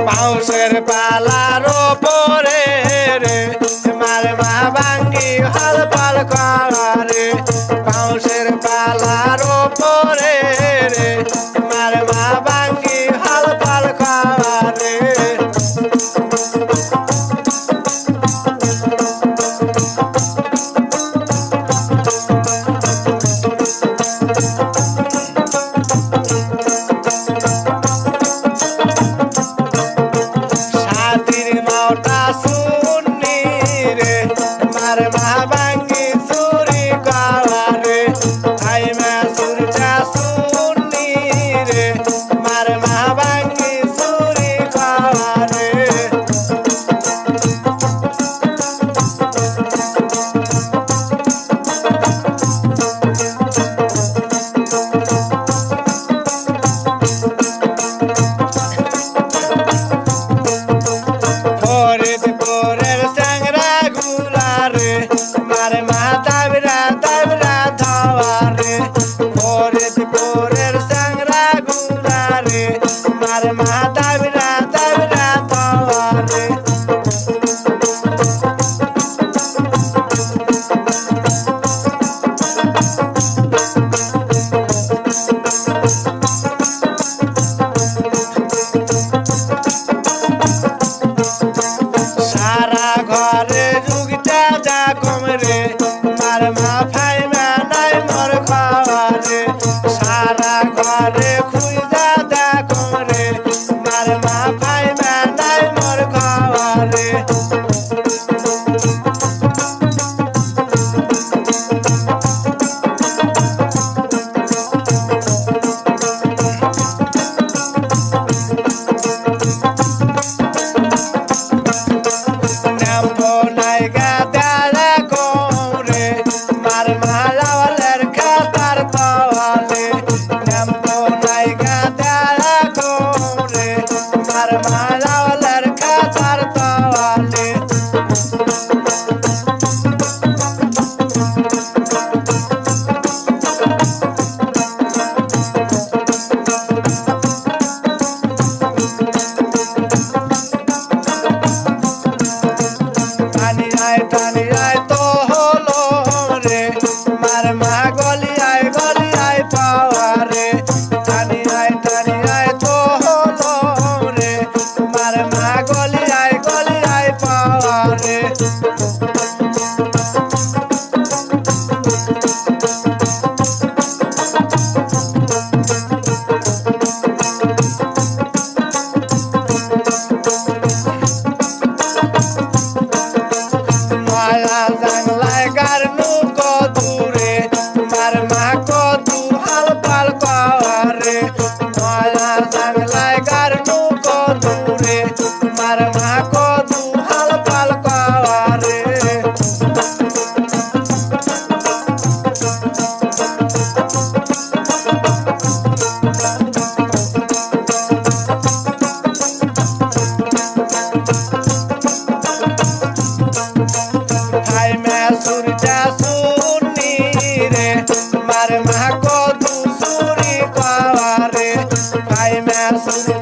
বাউশের পালার ওপরে রে মার মা ভাঙ্গি হাল পাল করে বাউশের পালার ওপরে রে মার মা ভাঙ্গি হাল পাল করে মার মা ভাঙ্গি চুরি করে ভাই মা সুরটা শুনি রে মার মা ভাঙ্গি চুরি করে ফরিদপুরের চ্যাংরা গুলারে মার মা দাবরা দাবরা ধাওয়ারে ফরিদপুরের চ্যাংরা গুলারে মার মা দাবরা দাবরা ধাওয়ারে সারা ঘরে যুগটা যা কমরে মার মা ফাইমা নাই মোর খাওয়ারে সারা ঘরে খুঁজা যা কমরে মার মা ফাইমা নাই মোর খাওয়ারে মার মা লাওয়ালের খাতার পাওয়ালে নেমো নাই গাদারা করে মার মা লাওয়ালের খাতার পাওয়ালে টানি আয় তো হলো রে মার মা গলিয়ায় পাওয়ারে টানি আয় তো হলো রে মার মা গলিয়ায় পাওয়ারে জাংলায় গারনু কদুরে মার মা কদু হাল পাল পাওয়ারে মায়া জাংলায় গারনু কদুরে মার মা কদু হাল পাল পাওয়ারে ভাই মা সুরটা শুনি রে মার মা কদু চুরি করে ভাই মা সুর